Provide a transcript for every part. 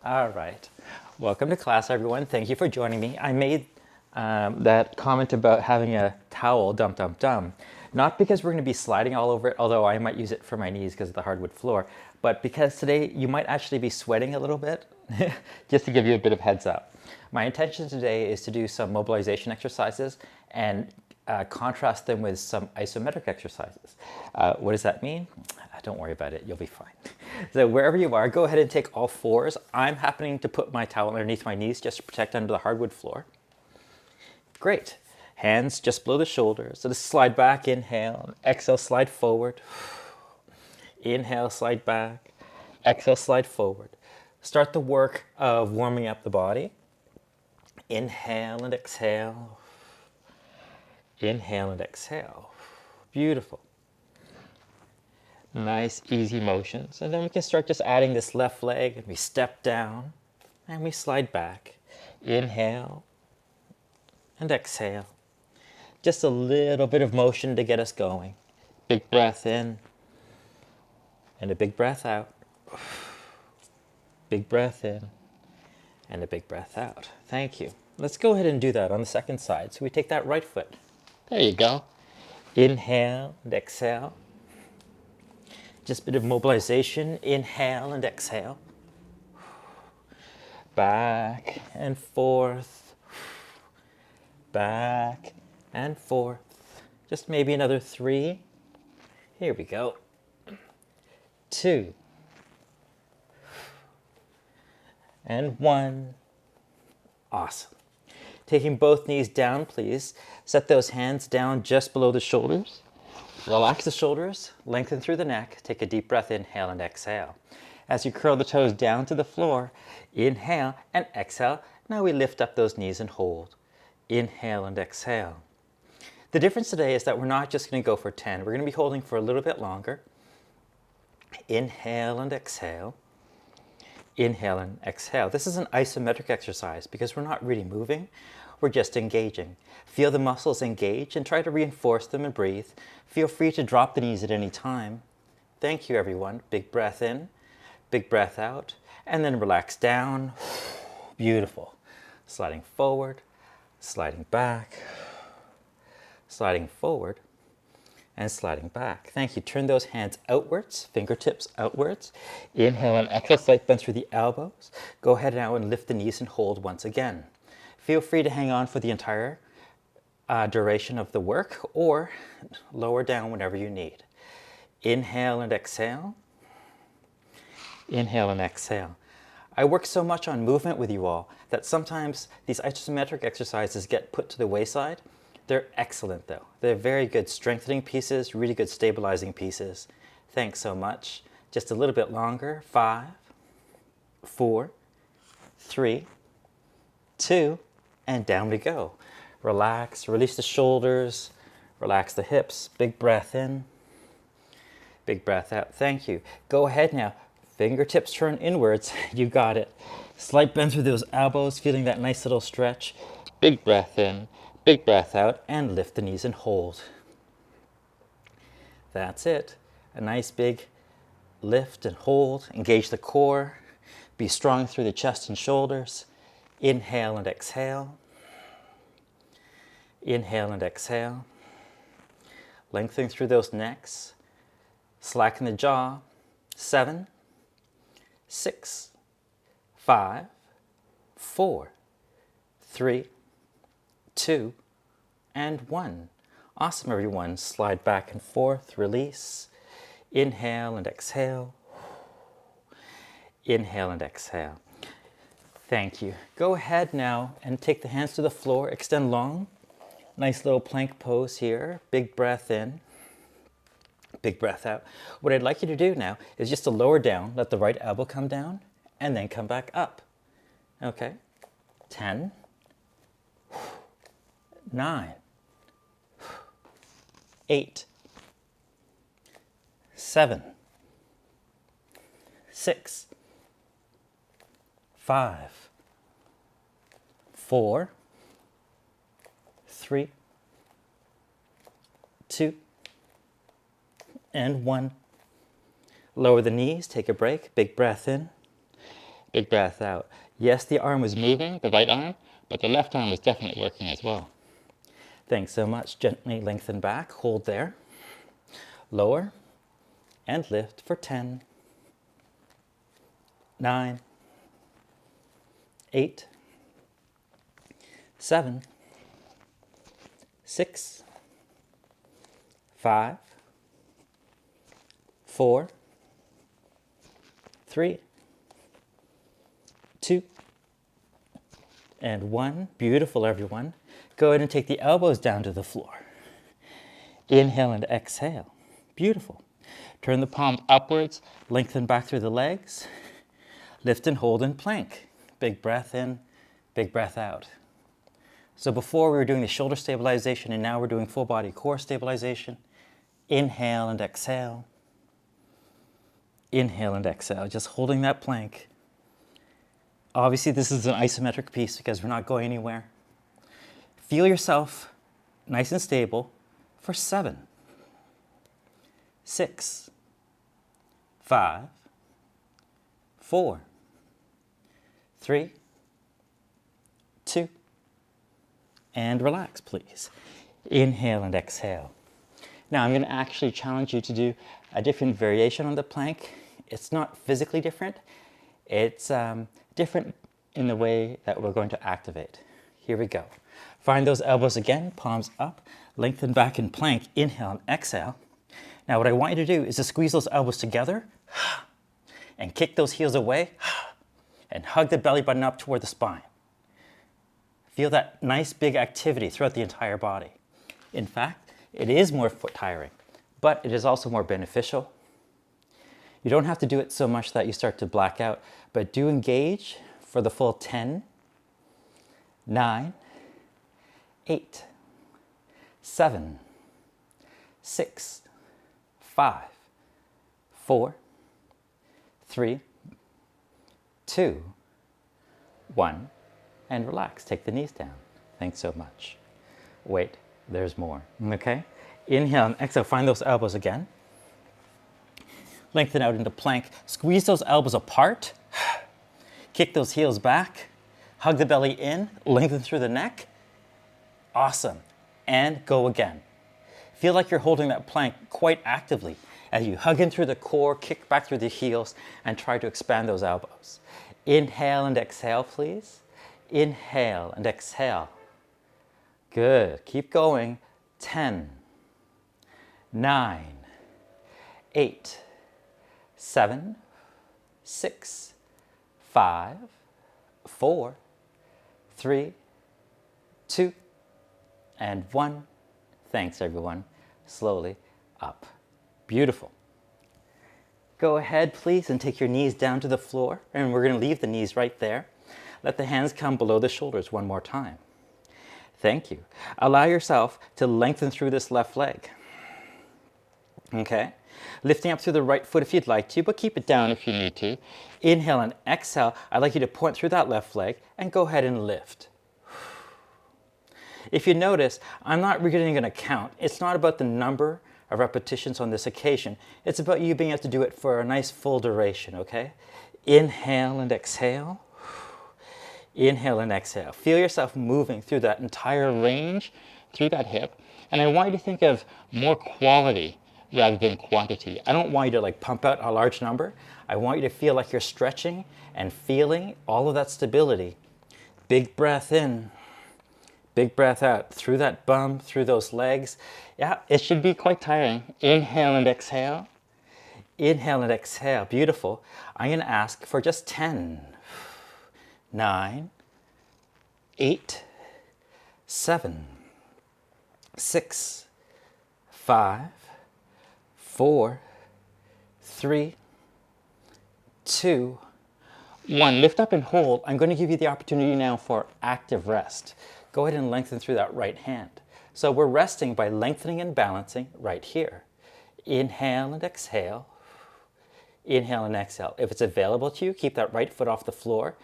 All right. Welcome to class, everyone. Thank you for joining me. I made that comment about having a towel, not because we're going to be sliding all over it, although I might use it for my knees because of the hardwood floor, but because today you might actually be sweating a little bit, just to give you a bit of heads up. My intention today is to do some mobilization exercises and contrast them with some isometric exercises. What does that mean? Don't worry about it, you'll be fine. So wherever you are, go ahead and take all fours. I'm happening to put my towel underneath my knees just to protect under the hardwood floor. Great. Hands just below the shoulders. So just slide back, inhale, exhale, slide forward. Inhale, slide back, exhale, slide forward. Start the work of warming up the body. Inhale and exhale. Inhale and exhale. Beautiful. Nice, easy motions. And then we can start just adding this left leg, and we step down and we slide back. Inhale and exhale. Just a little bit of motion to get us going. Big breath in and a big breath out. Big breath in and a big breath out. Thank you. Let's go ahead and do that on the second side. So we take that right foot. There you go. Inhale and exhale. Just a bit of mobilization. Inhale and exhale. Back and forth. Back and forth. Just maybe another 3. Here we go. 2. And 1. Awesome. Taking both knees down, please. Set those hands down just below the shoulders. Relax the shoulders, lengthen through the neck. Take a deep breath, inhale and exhale. As you curl the toes down to the floor, inhale and exhale. Now we lift up those knees and hold. Inhale and exhale. The difference today is that we're not just going to go for 10. We're going to be holding for a little bit longer. Inhale and exhale. Inhale and exhale. This is an isometric exercise because we're not really moving. We're just engaging. Feel the muscles engage and try to reinforce them and breathe. Feel free to drop the knees at any time. Thank you, everyone. Big breath in, big breath out, and then relax down. Beautiful. Sliding forward, sliding back, sliding forward, and sliding back. Thank you. Turn those hands outwards, fingertips outwards. Inhale and exhale, slight bend through the elbows. Go ahead now and lift the knees and hold once again. Feel free to hang on for the entire duration of the work or lower down whenever you need. Inhale and exhale. Inhale and exhale. I work so much on movement with you all that sometimes these isometric exercises get put to the wayside. They're excellent though. They're very good strengthening pieces, really good stabilizing pieces. Thanks so much. Just a little bit longer. 5, 4, 3, 2, and down we go. Relax, release the shoulders, relax the hips. Big breath in, big breath out. Thank you. Go ahead now. Fingertips turn inwards. You got it. Slight bend through those elbows, feeling that nice little stretch. Big breath in, big breath out, and lift the knees and hold. That's it. A nice big lift and hold. Engage the core. Be strong through the chest and shoulders. Inhale and exhale. Inhale and exhale. Lengthen through those necks. Slacken the jaw. 7, 6, 5, 4, 3, 2, and 1. Awesome, everyone. Slide back and forth. Release. Inhale and exhale. Inhale and exhale. Thank you. Go ahead now and take the hands to the floor. Extend long. Nice little plank pose here. Big breath in. Big breath out. What I'd like you to do now is just to lower down. Let the right elbow come down and then come back up. Okay. 10, 9, 8, 7, 6, 5, 4, 3, 2, and 1. Lower the knees, take a break, big breath in, Big breath out. Yes, the arm was moving, the right arm, but the left arm was definitely working as well. Thanks so much. Gently lengthen back, hold there. Lower and lift for 10, 9, 8, 7, 6, 5, 4, 3, 2, and 1. Beautiful, everyone. Go ahead and take the elbows down to the floor. Inhale and exhale. Beautiful. Turn the palms upwards, lengthen back through the legs. Lift and hold in plank. Big breath in, big breath out. So before we were doing the shoulder stabilization, and now we're doing full body core stabilization. Inhale and exhale. Inhale and exhale, just holding that plank. Obviously, this is an isometric piece because we're not going anywhere. Feel yourself nice and stable for 7, 6, 5, 4, 3, 2, and relax, please. Inhale and exhale. Now I'm going to actually challenge you to do a different variation on the plank. It's not physically different. It's different in the way that we're going to activate. Here we go. Find those elbows again, palms up, lengthen back in plank, inhale and exhale. Now what I want you to do is to squeeze those elbows together and kick those heels away and hug the belly button up toward the spine. Feel that nice big activity throughout the entire body. In fact, it is more foot tiring, but it is also more beneficial. You don't have to do it so much that you start to black out, but do engage for the full 10, 9, 8, 7, 6, 5, 4, 3, 2, 1, and relax. Take the knees down. Thanks so much. Wait, there's more. Okay? Inhale and exhale. Find those elbows again. Lengthen out into plank. Squeeze those elbows apart. Kick those heels back. Hug the belly in. Lengthen through the neck. Awesome. And go again. Feel like you're holding that plank quite actively as you hug in through the core, kick back through the heels, and try to expand those elbows. Inhale and exhale, please. Inhale and exhale. Good. Keep going. 10, 9, 8, 7, 6, 5, 4, 3, 2, and 1. Thanks, everyone. Slowly up. Beautiful. Go ahead, please, and take your knees down to the floor, and we're going to leave the knees right there. Let the hands come below the shoulders one more time. Thank you. Allow yourself to lengthen through this left leg. Okay? Lifting up through the right foot if you'd like to, but keep it down if you need to. Inhale and exhale. I'd like you to point through that left leg and go ahead and lift. If you notice, I'm not really going to count. It's not about the number of repetitions on this occasion. It's about you being able to do it for a nice full duration, okay? Inhale and exhale. Inhale and exhale. Feel yourself moving through that entire range, through that hip. And I want you to think of more quality rather than quantity. I don't want you to like pump out a large number. I want you to feel like you're stretching and feeling all of that stability. Big breath in. Big breath out through that bum, through those legs. Yeah, it should be quite tiring. Inhale and exhale. Inhale and exhale. Beautiful. I'm going to ask for just 10, 9, 8, 7, 6, 5, 4, 3, 2, 1. Lift up and hold. I'm going to give you the opportunity now for active rest. Go ahead and lengthen through that right hand. So we're resting by lengthening and balancing right here. Inhale and exhale. Inhale and exhale. If it's available to you, keep that right foot off the floor.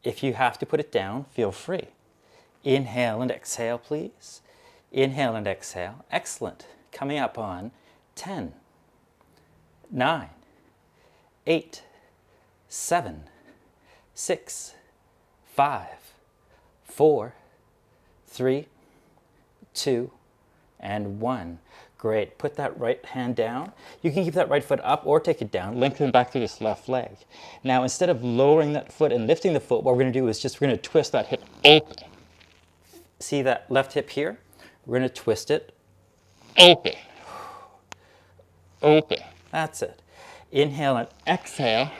If you have to put it down, feel free. Inhale and exhale, please. Inhale and exhale. Excellent. Coming up on 10, 9, 8, 7, 6, 5, 4, 3, 2, and 1. Great. Put that right hand down. You can keep that right foot up or take it down. Lengthen back through this left leg. Now, instead of lowering that foot and lifting the foot, what we're going to do is we're going to twist that hip open. See that left hip here? We're going to twist it open. Open. That's it. Inhale and exhale.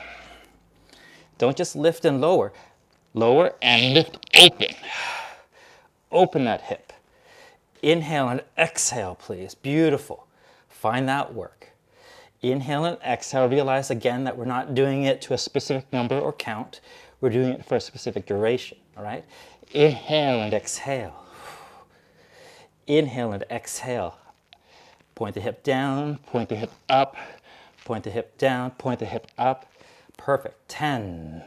Don't just lift and lower. Lower and lift open. Open that hip. Inhale and exhale, please. Beautiful. Find that work. Inhale and exhale. Realize again that we're not doing it to a specific number or count. We're doing it for a specific duration, all right? Inhale and exhale. Inhale and exhale. Point the hip down, point the hip up, point the hip down, point the hip up. Perfect. 10,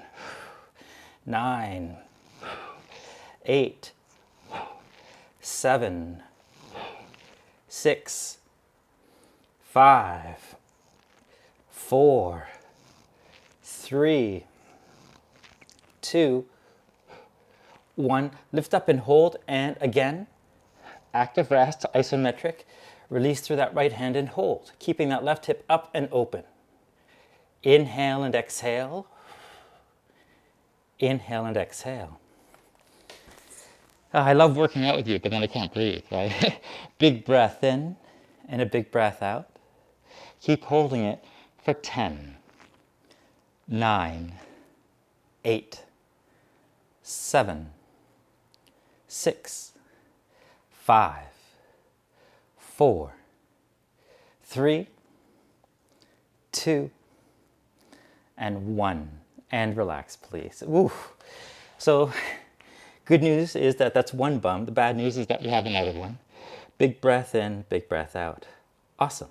9, 8, 7, 6, 5, 4, 3, 2, 1. Lift up and hold, and again, active rest, isometric. Release through that right hand and hold, keeping that left hip up and open. Inhale and exhale. Inhale and exhale. I love working out with you, but then I can't breathe, right? Big breath in and a big breath out. Keep holding it for 10, 9, 8, 7, 6, 5, 4, 3, 2, and 1. And relax, please. Woo. So, good news is that that's one bum. The bad news is that we have another one. Big breath in, big breath out. Awesome.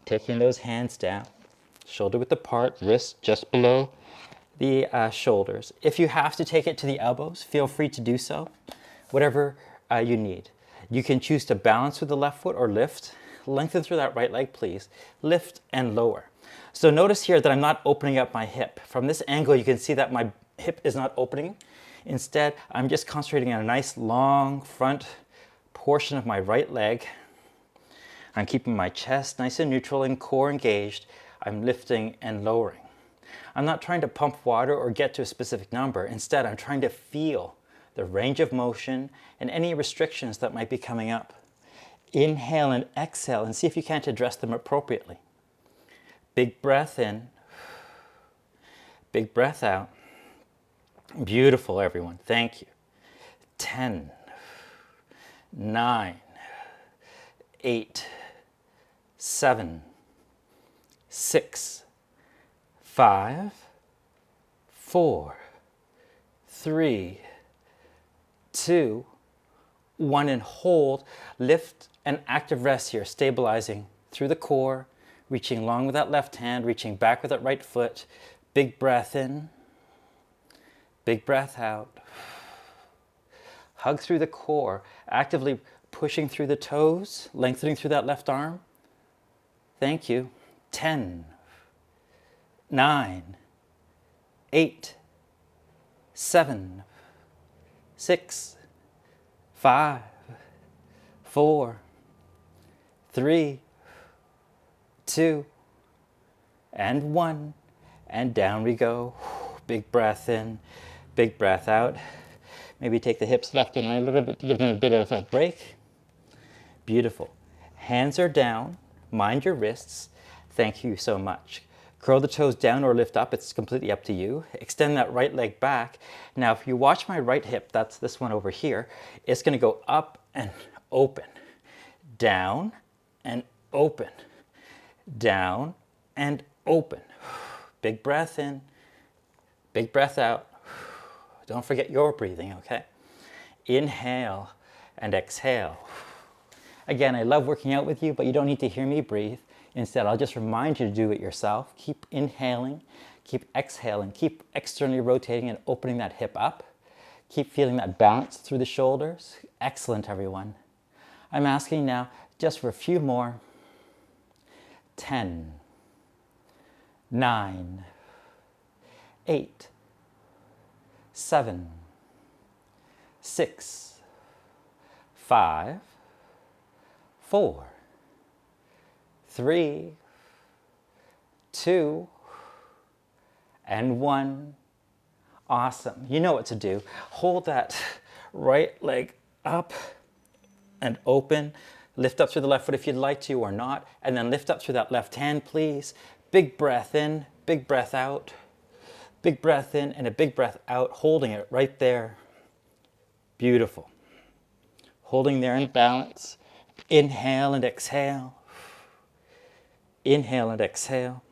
Taking those hands down, shoulder width apart, wrist just below the shoulders. If you have to take it to the elbows, feel free to do so, whatever you need. You can choose to balance with the left foot or lift. Lengthen through that right leg, please. Lift and lower. So notice here that I'm not opening up my hip. From this angle, you can see that my hip is not opening. Instead, I'm just concentrating on a nice long front portion of my right leg. I'm keeping my chest nice and neutral and core engaged. I'm lifting and lowering. I'm not trying to pump water or get to a specific number. Instead, I'm trying to feel the range of motion and any restrictions that might be coming up. Inhale and exhale and see if you can't address them appropriately. Big breath in, big breath out. Beautiful, everyone. Thank you. 10, 9, 8, 7, 6, 5, 4, 3, 2, 1, and hold. Lift and active rest here, stabilizing through the core, reaching long with that left hand, reaching back with that right foot. Big breath in, big breath out. Hug through the core, actively pushing through the toes, lengthening through that left arm. Thank you. 10, 9, 8, 7, 6, 5, 4, 3, 2, and 1. And down we go. Big breath in, big breath out. Maybe take the hips left and right a little bit to give them a bit of a break. Beautiful. Hands are down. Mind your wrists. Thank you so much. Curl the toes down or lift up. It's completely up to you. Extend that right leg back. Now, if you watch my right hip, that's this one over here, it's going to go up and open. Down and open. Down and open. Big breath in. Big breath out. Don't forget your breathing, okay? Inhale and exhale. Again, I love working out with you, but you don't need to hear me breathe. Instead, I'll just remind you to do it yourself. Keep inhaling, keep exhaling, keep externally rotating and opening that hip up. Keep feeling that balance through the shoulders. Excellent, everyone. I'm asking now just for a few more. 10, 9, 8, 7, 6, 5, 4, 3, 2, and 1. Awesome. You know what to do. Hold that right leg up and open. Lift up through the left foot if you'd like to or not. And then lift up through that left hand, please. Big breath in, big breath out. Big breath in and a big breath out, holding it right there. Beautiful. Holding there in balance. Inhale and exhale. Inhale and exhale.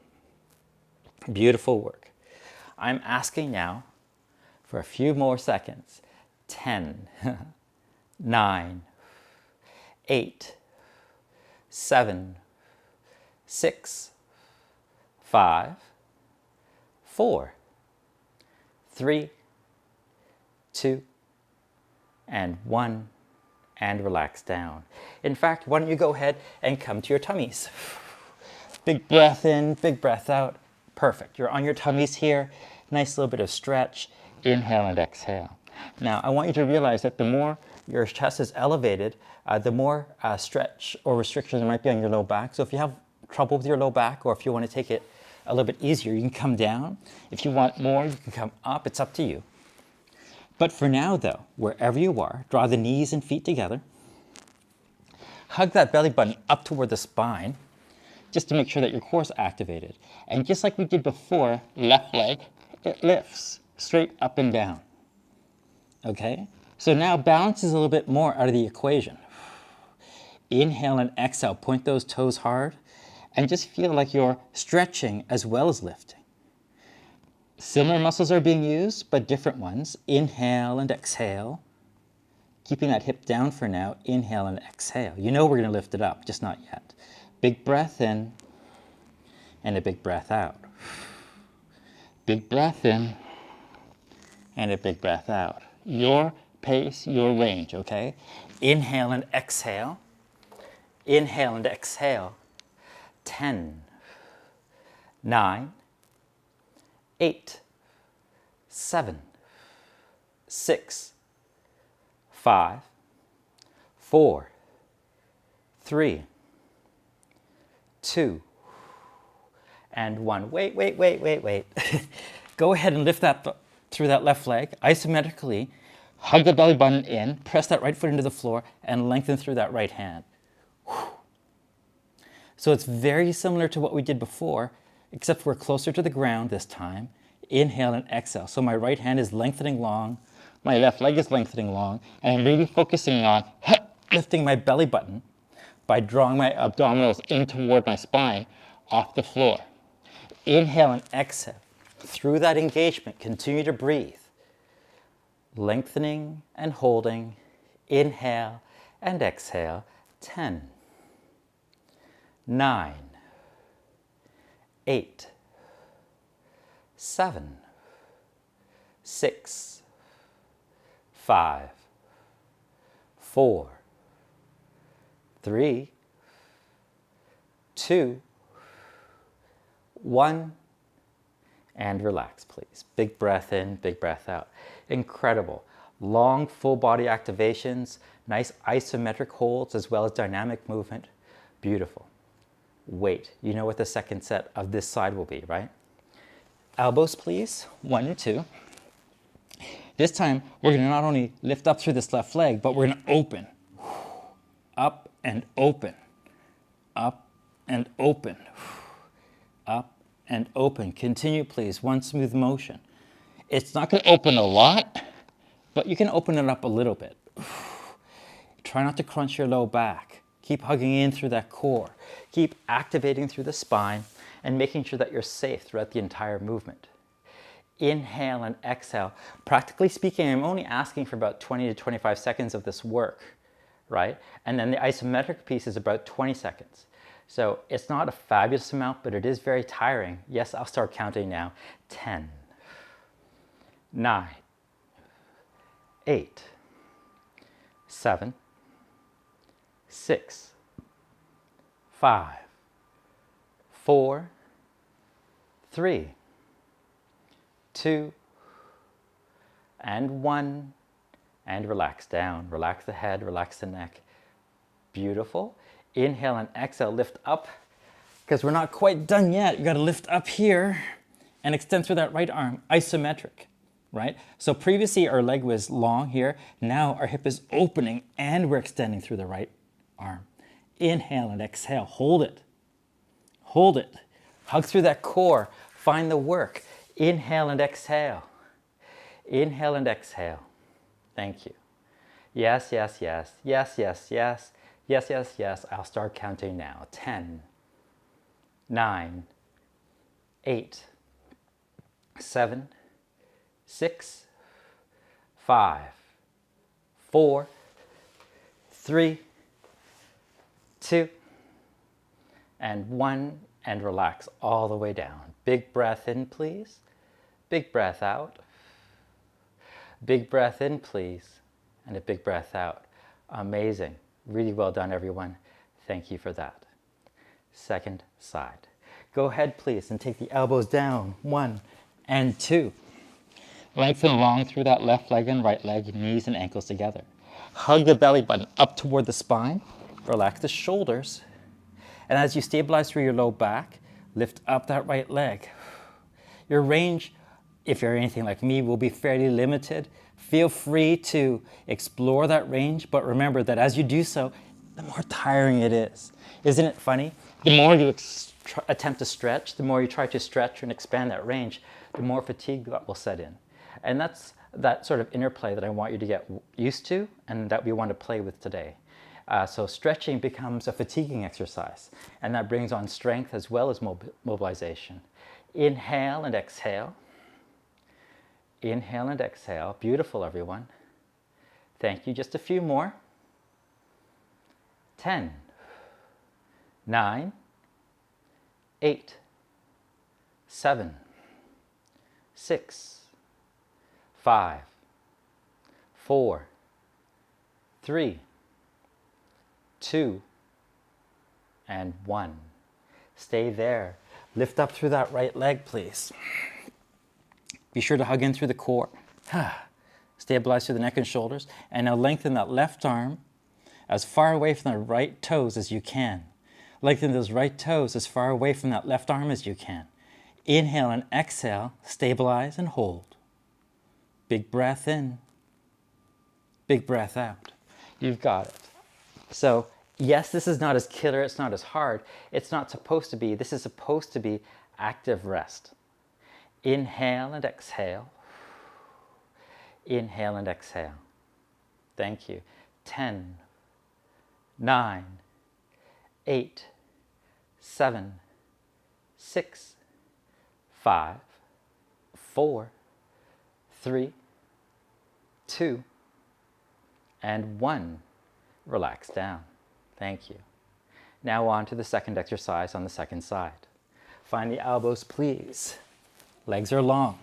Beautiful work. I'm asking now for a few more seconds. 10, 9, 8, 7, 6, 5, 4, 3, 2, and 1, and relax down. In fact, why don't you go ahead and come to your tummies. Big breath in, big breath out. Perfect. You're on your tummies here. Nice little bit of stretch. Inhale and exhale. Now, I want you to realize that the more your chest is elevated, the more stretch or restriction there might be on your low back. So if you have trouble with your low back, or if you want to take it a little bit easier, you can come down. If you want more, you can come up. It's up to you. But for now, though, wherever you are, draw the knees and feet together. Hug that belly button up toward the spine, just to make sure that your core is activated. And just like we did before, left leg, it lifts straight up and down. Okay? So now balance is a little bit more out of the equation. Inhale and exhale, point those toes hard, and just feel like you're stretching as well as lifting. Similar muscles are being used, but different ones. Inhale and exhale. Keeping that hip down for now. Inhale and exhale. You know we're going to lift it up, just not yet. Big breath in and a big breath out. Big breath in and a big breath out. Your pace, your range, okay? Inhale and exhale. Inhale and exhale. 10, 9, 8, 7, 6, 5, 4, 3, 2, and 1. Wait. Go ahead and lift that through that left leg, isometrically. Hug the belly button in, press that right foot into the floor, and lengthen through that right hand. So it's very similar to what we did before, except we're closer to the ground this time. Inhale and exhale. So my right hand is lengthening long, my left leg is lengthening long, and I'm really focusing on lifting my belly button by drawing my abdominals in toward my spine off the floor. Inhale and exhale. Through that engagement, continue to breathe. Lengthening and holding. Inhale and exhale. 10, 9, 8, 7, 6, 5, 4, 3, 2, 1, and relax, please. Big breath in, big breath out. Incredible. Long full body activations, nice isometric holds, as well as dynamic movement. Beautiful. Wait, you know what the second set of this side will be, right? Elbows, please. 1 and 2. This time, we're going to not only lift up through this left leg, but we're going to open. Up and open. Up and open. Up and open. Continue, please. One smooth motion. It's not going to open a lot, but you can open it up a little bit. Try not to crunch your low back. Keep hugging in through that core. Keep activating through the spine and making sure that you're safe throughout the entire movement. Inhale and exhale. Practically speaking, I'm only asking for about 20 to 25 seconds of this work, right? And then the isometric piece is about 20 seconds. So it's not a fabulous amount, but it is very tiring. Yes, I'll start counting now. 10, 9, 8, 7, 6, 5, 4, 3, 2, and 1, and relax down. Relax the head, relax the neck. Beautiful. Inhale and exhale, lift up, because we're not quite done yet. You got to lift up here and extend through that right arm, isometric, right? So previously our leg was long here. Now our hip is opening and we're extending through the right arm. Inhale and exhale, hold it. Hold it. Hug through that core. Find the work. Inhale and exhale. Inhale and exhale. Thank you. Yes, yes, yes. Yes, yes, yes. Yes, yes, yes. I'll start counting now. 10, 9, 8, 7, 6, 5, 4, 3, 2, and 1, and relax all the way down. Big breath in, please. Big breath out. Big breath in, please. And a big breath out. Amazing. Really well done, everyone. Thank you for that. Second side. Go ahead, please, and take the elbows down. 1 and 2. Lengthen long through that left leg and right leg, knees and ankles together. Hug the belly button up toward the spine. Relax the shoulders. And as you stabilize through your low back, lift up that right leg. Your range, if you're anything like me, will be fairly limited. Feel free to explore that range, but remember that as you do so, the more tiring it is. Isn't it funny? The more you attempt to stretch, the more you try to stretch and expand that range, the more fatigue that will set in. And that's that sort of interplay that I want you to get used to and that we want to play with today. So stretching becomes a fatiguing exercise, and that brings on strength as well as mobilization. Inhale and exhale. Inhale and exhale. Beautiful, everyone. Thank you. Just a few more. 10, 9, 8, 7, 6, 5, 4, 3, 2, and 1. Stay there. Lift up through that right leg, please. Be sure to hug in through the core. Stabilize through the neck and shoulders. And now lengthen that left arm as far away from the right toes as you can. Lengthen those right toes as far away from that left arm as you can. Inhale and exhale. Stabilize and hold. Big breath in. Big breath out. You've got it. So, yes, this is not as killer. It's not as hard. It's not supposed to be. This is supposed to be active rest. Inhale and exhale. Inhale and exhale. Thank you. 10, 9, 8, 7, 6, 5, 4, 3, 2, and 1. Relax down. Thank you. Now on to the second exercise on the second side. Find the elbows, please. Legs are long.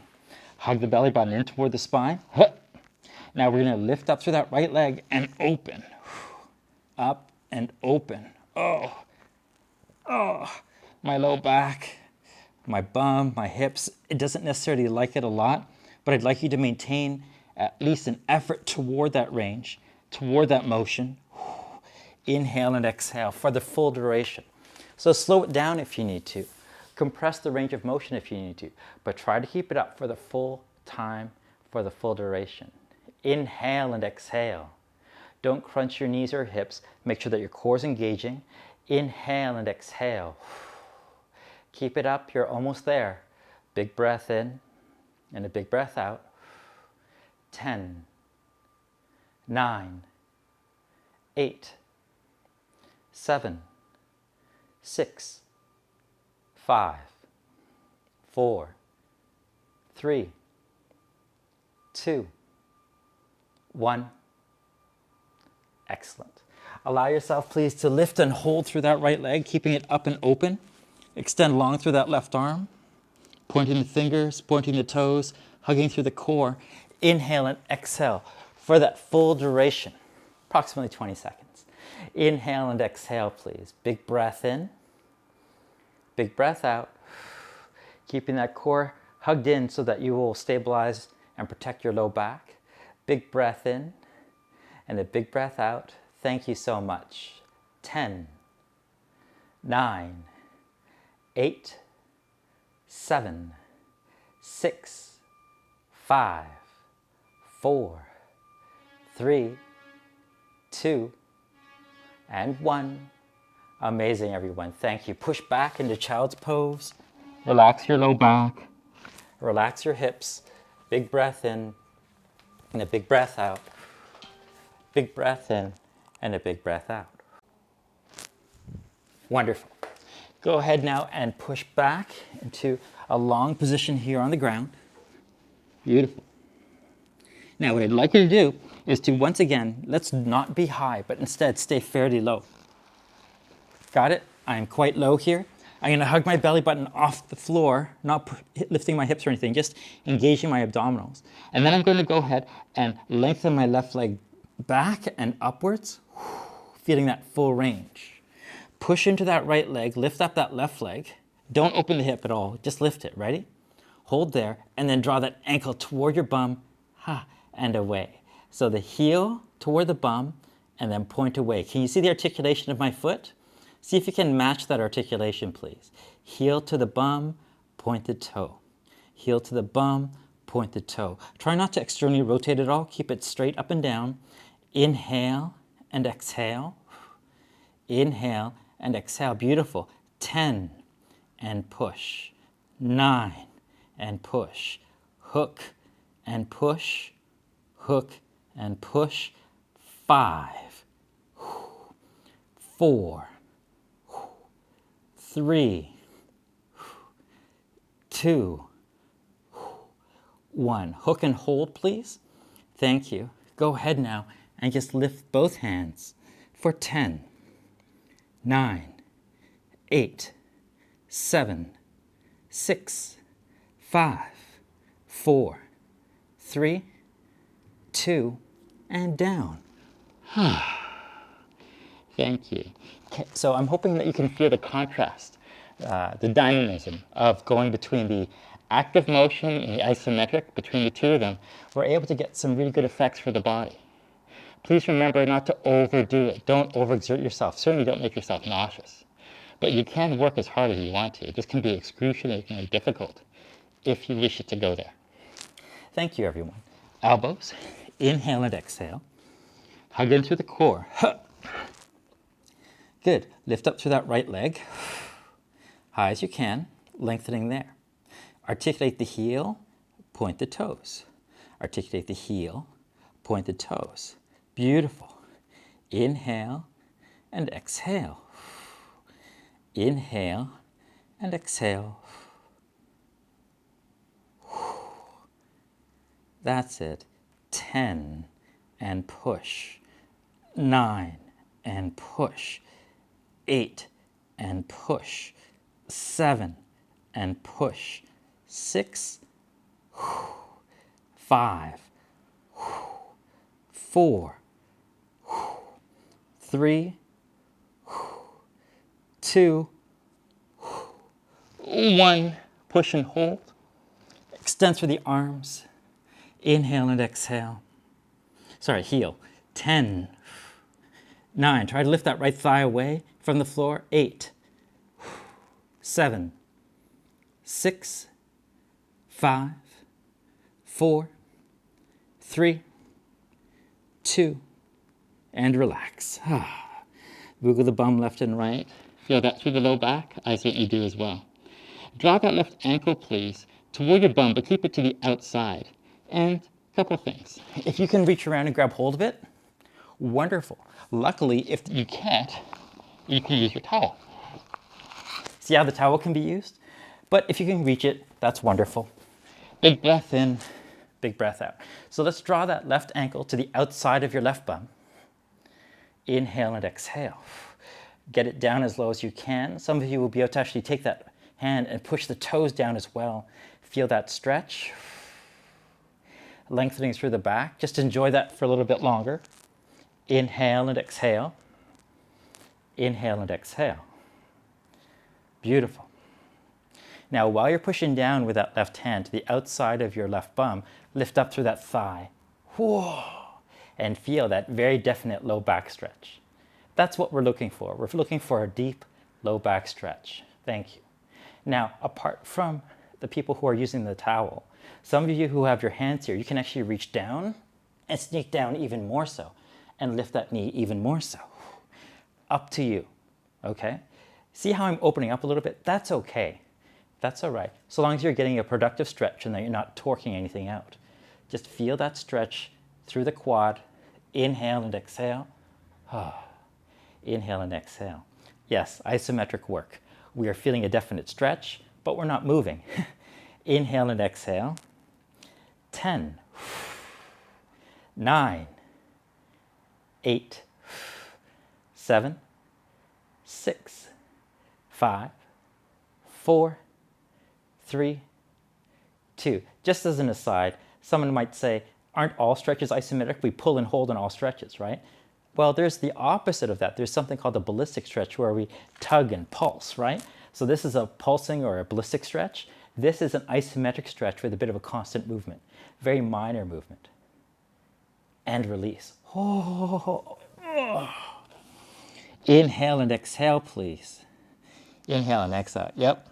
Hug the belly button in toward the spine. Now we're going to lift up through that right leg and open. Up and open. Oh, my low back, my bum, my hips. It doesn't necessarily like it a lot, but I'd like you to maintain at least an effort toward that range, toward that motion. Inhale and exhale for the full duration. So slow it down if you need to. Compress the range of motion if you need to, but try to keep it up for the full time, for the full duration. Inhale and exhale. Don't crunch your knees or hips. Make sure that your core is engaging. Inhale and exhale. Keep it up. You're almost there. Big breath in and a big breath out. 10, 9, 8, 7, 6, 5, 4, 3, 2, 1. Excellent. Allow yourself, please, to lift and hold through that right leg, keeping it up and open. Extend long through that left arm, pointing the fingers, pointing the toes, hugging through the core. Inhale and exhale for that full duration, approximately 20 seconds. Inhale and exhale, please. Big breath in, big breath out, keeping that core hugged in so that you will stabilize and protect your low back. Big breath in and a big breath out. Thank you so much. 10, 9, 8, 7, 6, 5, 4, 3, 2, and 1. Amazing, everyone. Thank you. Push back into child's pose. Relax your low back. Relax your hips. Big breath in and a big breath out. Big breath in and a big breath out. Wonderful. Go ahead now and push back into a long position here on the ground. Beautiful. Now what I'd like you to do is to, once again, let's not be high, but instead stay fairly low. Got it? I'm quite low here. I'm going to hug my belly button off the floor, not lifting my hips or anything, just engaging my abdominals. And then I'm going to go ahead and lengthen my left leg back and upwards, feeling that full range. Push into that right leg, lift up that left leg. Don't open the hip at all, just lift it. Ready? Hold there, and then draw that ankle toward your bum, and away. So the heel toward the bum, and then point away. Can you see the articulation of my foot? See if you can match that articulation, please. Heel to the bum, point the toe. Heel to the bum, point the toe. Try not to externally rotate at all. Keep it straight up and down. Inhale and exhale. Inhale and exhale. Beautiful. 10 and push. 9 and push. Hook and push. Hook and push. 5, 4, 3, 2, 1. Hook and hold, please. Thank you. Go ahead now and just lift both hands for 10, 9, 8, 7, 6, 5, 4, 3, 2, and down. Thank you. Okay, so I'm hoping that you can feel the contrast, the dynamism of going between the active motion and the isometric. Between the two of them, we're able to get some really good effects for the body. Please remember not to overdo it. Don't overexert yourself. Certainly don't make yourself nauseous. But you can work as hard as you want to. This can be excruciatingly difficult if you wish it to go there. Thank you, everyone. Elbows, inhale and exhale. Hug in through the core. Good. Lift up through that right leg. High as you can, lengthening there. Articulate the heel, point the toes. Articulate the heel, point the toes. Beautiful. Inhale and exhale. Inhale and exhale. That's it. 10 and push. 9 and push. 8 and push. 7 and push. 6, 5, 4, 3, 2, 1. Push and hold. Extend through the arms. Inhale and exhale. Sorry, heel. 10, 9. Try to lift that right thigh away from the floor. 8, 7, 6, 5, 4, 3, 2, and relax. Wiggle the bum left and right. Feel that through the low back. I certainly do as well. Draw that left ankle, please, toward your bum, but keep it to the outside. And a couple things. If you can reach around and grab hold of it, wonderful. Luckily, if you can't, you can use your towel. See how the towel can be used? But if you can reach it, that's wonderful. Big breath in, big breath out. So let's draw that left ankle to the outside of your left bum. Inhale and exhale. Get it down as low as you can. Some of you will be able to actually take that hand and push the toes down as well. Feel that stretch. Lengthening through the back. Just enjoy that for a little bit longer. Inhale and exhale. Inhale and exhale. Beautiful. Now, while you're pushing down with that left hand to the outside of your left bum, lift up through that thigh. Whoa, and feel that very definite low back stretch. That's what we're looking for. We're looking for a deep, low back stretch. Thank you. Now, apart from the people who are using the towel, some of you who have your hands here, you can actually reach down and sneak down even more so and lift that knee even more so. Up to you, okay? See how I'm opening up a little bit? That's okay. That's all right. So long as you're getting a productive stretch and that you're not torquing anything out. Just feel that stretch through the quad. Inhale and exhale. Inhale and exhale. Yes, isometric work. We are feeling a definite stretch, but we're not moving. Inhale and exhale. 10, 9, 8, 7, 6, 5, 4, 3, 2. Just as an aside, someone might say, aren't all stretches isometric? We pull and hold on all stretches, right? Well, there's the opposite of that. There's something called a ballistic stretch where we tug and pulse, right? So this is a pulsing or a ballistic stretch. This is an isometric stretch with a bit of a constant movement, very minor movement. And release. Inhale and exhale, please. Inhale and exhale. Yep.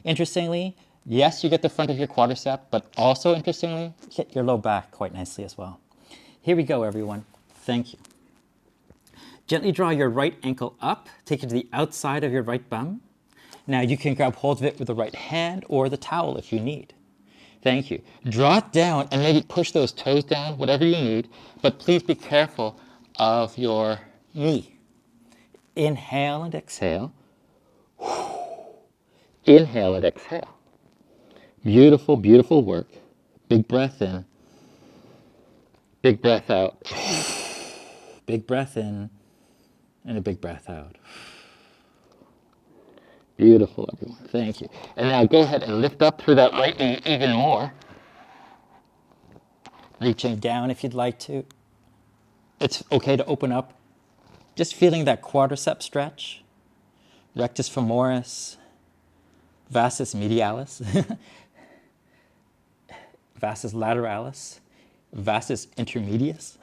Interestingly, yes, you get the front of your quadricep, but also interestingly, hit your low back quite nicely as well. Here we go, everyone. Thank you. Gently draw your right ankle up, take it to the outside of your right bum. Now you can grab hold of it with the right hand or the towel if you need. Thank you. Draw it down and maybe push those toes down, whatever you need, but please be careful of your knee. Inhale and exhale. Inhale and exhale. Beautiful, beautiful work. Big breath in. Big breath out. Big breath in and a big breath out. Beautiful, everyone. Thank you. And now go ahead and lift up through that right knee even more. Reaching down if you'd like to. It's okay to open up. Just feeling that quadricep stretch. Rectus femoris. Vastus medialis. Vastus lateralis. Vastus intermedius.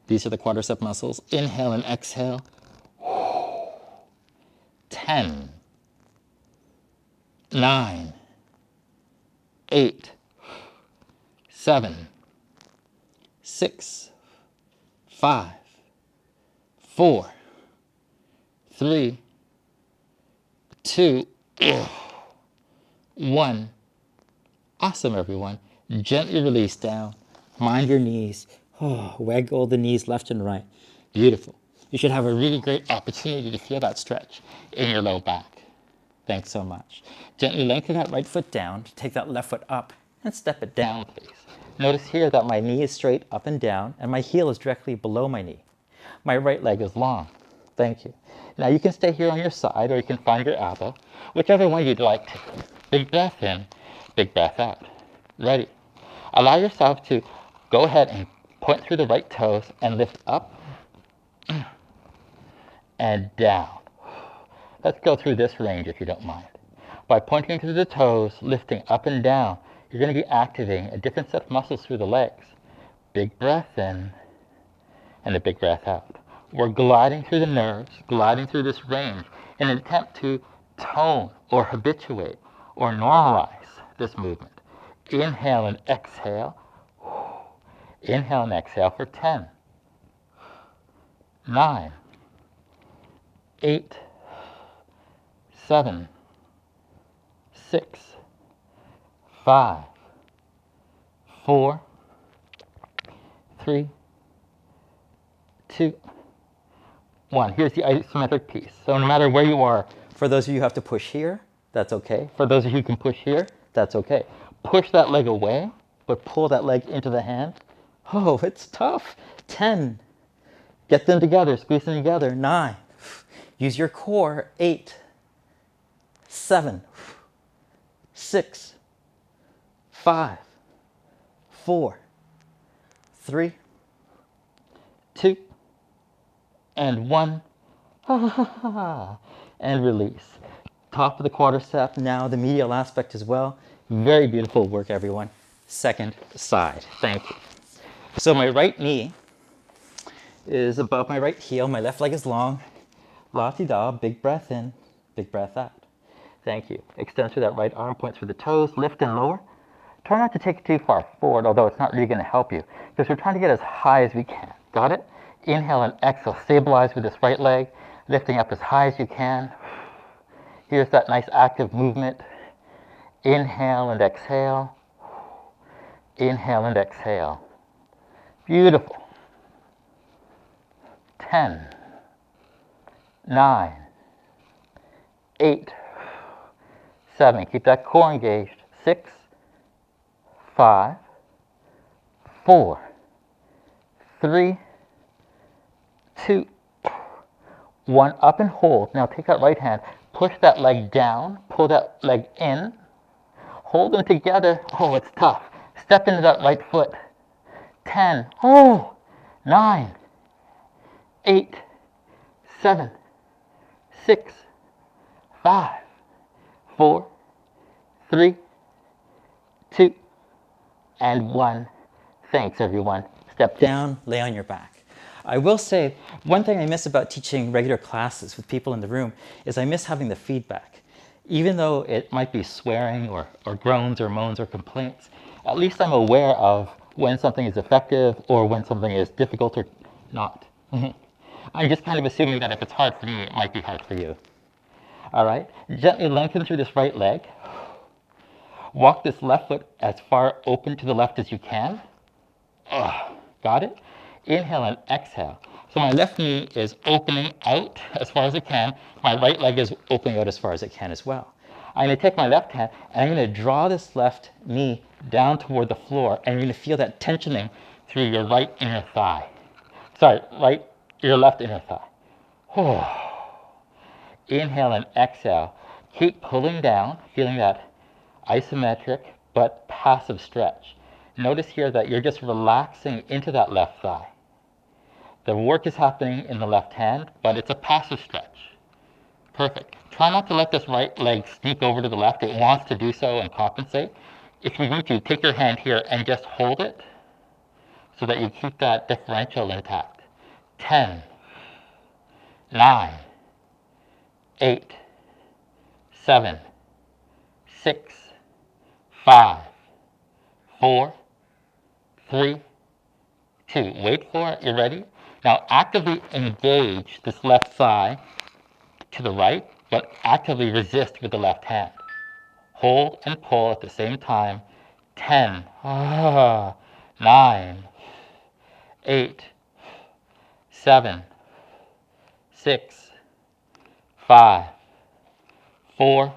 These are the quadricep muscles. Inhale and exhale. 10, 9, 8, 7, 6, 5, 4, 3, 2, 1. Awesome, everyone. Gently release down. Mind your knees. Waggle the knees left and right. Beautiful. You should have a really great opportunity to feel that stretch in your low back. Thanks so much. Gently lengthen that right foot down. Take that left foot up and step it down, please. Notice here that my knee is straight up and down and my heel is directly below my knee. My right leg is long. Thank you. Now you can stay here on your side or you can find your elbow, whichever one you'd like to. Big breath in, big breath out. Ready. Allow yourself to go ahead and point through the right toes and lift up and down. Let's go through this range if you don't mind. By pointing through the toes, lifting up and down, you're going to be activating a different set of muscles through the legs. Big breath in and a big breath out. We're gliding through the nerves, gliding through this range in an attempt to tone or habituate or normalize this movement. Inhale and exhale. Inhale and exhale for 10, 9, 8, 7, 6, 5, 4, 3, 2, 1. Here's the isometric piece. So no matter where you are, for those of you who have to push here, that's okay. For those of you who can push here, that's okay. Push that leg away, but pull that leg into the hand. Oh, it's tough. 10. Get them together, squeeze them together. 9. Use your core. 8, 7, 6, 5, 4, 3, 2, and 1. And release. top of the quadricep, now the medial aspect as well. Very beautiful work, everyone. Second side. Thank you. So my right knee is above my right heel. My left leg is long. La-ti-da, big breath in, big breath out. Thank you. Extend through that right arm, point through the toes, lift and lower. Try not to take it too far forward, although it's not really going to help you, because we're trying to get as high as we can. Got it? Inhale and exhale. Stabilize with this right leg, lifting up as high as you can. Here's that nice active movement. Inhale and exhale. Inhale and exhale. Beautiful. 10, 9, 8, 7. Keep that core engaged. 6, 5, 4, 3, 2, 1. Up and hold. Now take that right hand, push that leg down, pull that leg in, hold them together. Oh, it's tough. Step into that right foot. 10, 9, 8, 7, 6, 5, 4, 3, 2, and 1. Thanks, everyone. Step down, lay on your back. I will say, one thing I miss about teaching regular classes with people in the room is I miss having the feedback. Even though it might be swearing or groans or moans or complaints, at least I'm aware of when something is effective or when something is difficult or not. I'm just kind of assuming that if it's hard for me, it might be hard for you. All right, gently lengthen through this right leg. Walk this left foot as far open to the left as you can. Got it? Inhale and exhale. So my left knee is opening out as far as it can. My right leg is opening out as far as it can as well. I'm going to take my left hand and I'm going to draw this left knee down toward the floor, and you're going to feel that tensioning through your right inner thigh. Sorry, your left inner thigh. Inhale and exhale. Keep pulling down, feeling that isometric but passive stretch. Notice here that you're just relaxing into that left thigh. The work is happening in the left hand, but it's a passive stretch. Perfect. Try not to let this right leg sneak over to the left. It wants to do so and compensate. If you need to, take your hand here and just hold it so that you keep that differential intact. 10, 9, 8, 7, 6, 5, 4, 3, 2. Wait for it. You're ready? Now actively engage this left thigh to the right, but actively resist with the left hand. Hold and pull at the same time. 10, 9, 8, 7, 6, 5, 4,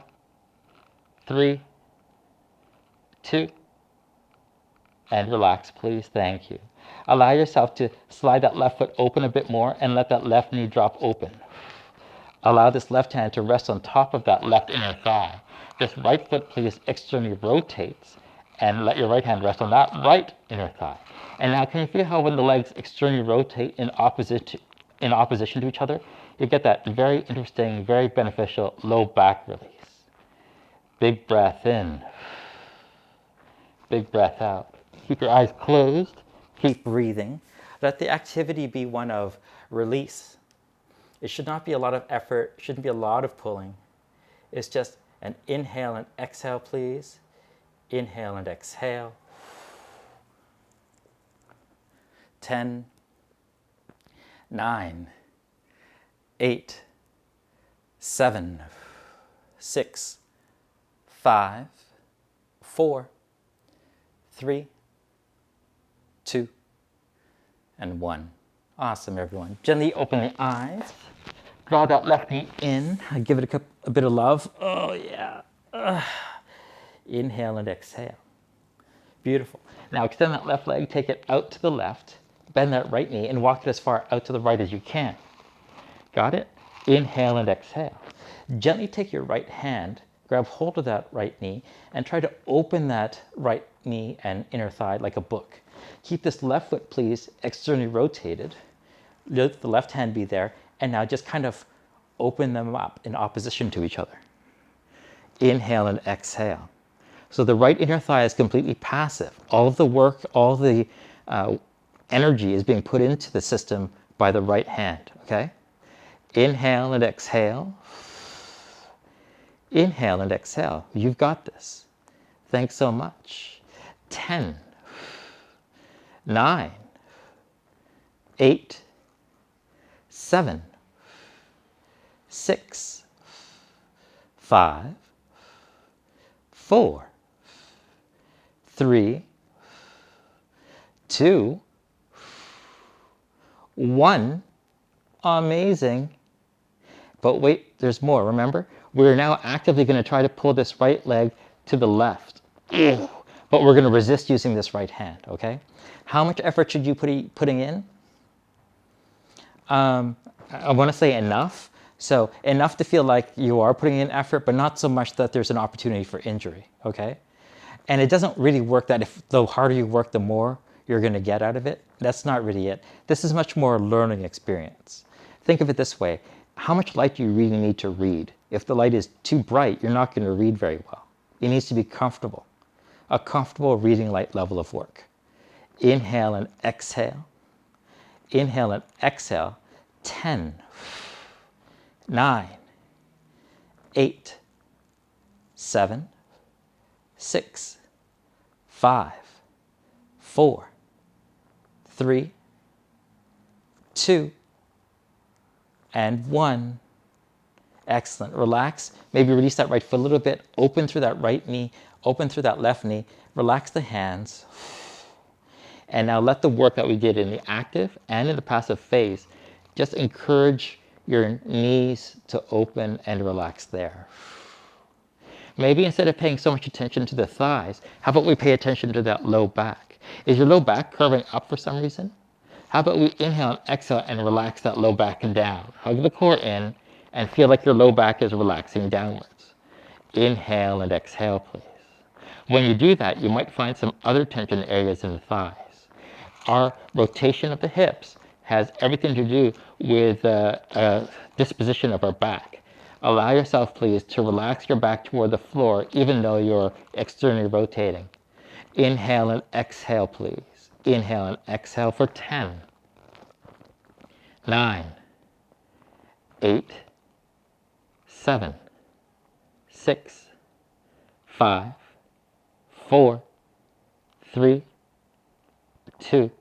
3, 2, and relax, please. Thank you. Allow yourself to slide that left foot open a bit more and let that left knee drop open. Allow this left hand to rest on top of that left inner thigh. This right foot, please, externally rotates, and let your right hand rest on that right inner thigh. And now can you feel how when the legs externally rotate in opposition to each other, you get that very interesting, very beneficial low back release. Big breath in. Big breath out. Keep your eyes closed. Keep breathing. Let the activity be one of release. It should not be a lot of effort. It shouldn't be a lot of pulling. It's just an inhale and exhale, please. Inhale and exhale. 10, 9, 8, 7, 6, 5, 4, 3, 2, and 1. Awesome, everyone. Gently open the eyes. Draw that left knee in. Give it a bit of love. Oh, yeah. Inhale and exhale. Beautiful. Now extend that left leg. Take it out to the left. Bend that right knee and walk it as far out to the right as you can. Got it? Inhale and exhale. Gently take your right hand, grab hold of that right knee, and try to open that right knee and inner thigh like a book. Keep this left foot, please, externally rotated. Let the left hand be there, and now just kind of open them up in opposition to each other. Inhale and exhale. So the right inner thigh is completely passive. All of the work, all the energy is being put into the system by the right hand, okay? Inhale and exhale. Inhale and exhale. You've got this. Thanks so much. 10, 9, 8, 7, 6, 5, 4, 3, 2, 1. Amazing. But wait, there's more. Remember, we're now actively going to try to pull this right leg to the left. But we're going to resist using this right hand, okay? How much effort should you putting in? I want to say enough. So enough to feel like you are putting in effort, but not so much that there's an opportunity for injury, okay? And it doesn't really work that if the harder you work, the more you're going to get out of it. That's not really it. This is much more a learning experience. Think of it this way. How much light do you really need to read? If the light is too bright, you're not going to read very well. It needs to be comfortable. A comfortable reading light level of work. Inhale and exhale. Inhale and exhale. 10, 9, 8, 7, 6, 5, 4, 3, 2, and 1. Excellent. Relax. Maybe release that right foot a little bit. Open through that right knee. Open through that left knee. Relax the hands. And now let the work that we did in the active and in the passive phase just encourage your knees to open and relax there. Maybe instead of paying so much attention to the thighs, how about we pay attention to that low back? Is your low back curving up for some reason? How about we inhale and exhale and relax that low back and down? Hug the core in and feel like your low back is relaxing downwards. Inhale and exhale, please. When you do that, you might find some other tension areas in the thighs. Our rotation of the hips has everything to do with disposition of our back. Allow yourself, please, to relax your back toward the floor, even though you're externally rotating. Inhale and exhale, please. Inhale and exhale for 10, 9, 8, 7, 6, 5, 4, 3, 2,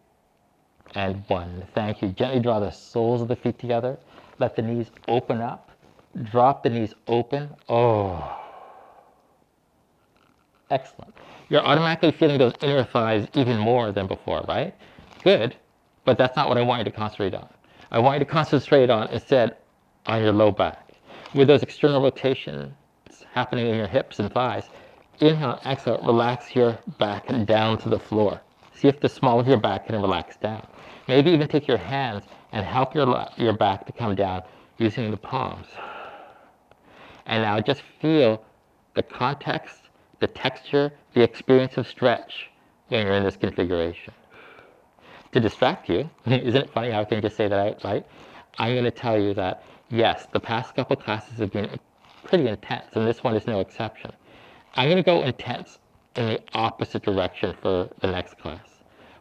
and 1. Thank you. Gently draw the soles of the feet together. Let the knees open up. Drop the knees open. Oh. Excellent. You're automatically feeling those inner thighs even more than before, right? Good. But that's not what I want you to concentrate on. I want you to concentrate on, instead, on your low back. With those external rotations happening in your hips and thighs, inhale and exhale, relax your back and down to the floor. See if the small of your back can relax down. Maybe even take your hands and help your back to come down using the palms. And now just feel the context, the texture, the experience of stretch when you're in this configuration. To distract you, isn't it funny how I can just say that out, right? I'm going to tell you that, yes, the past couple classes have been pretty intense, and this one is no exception. I'm going to go intense in the opposite direction for the next class.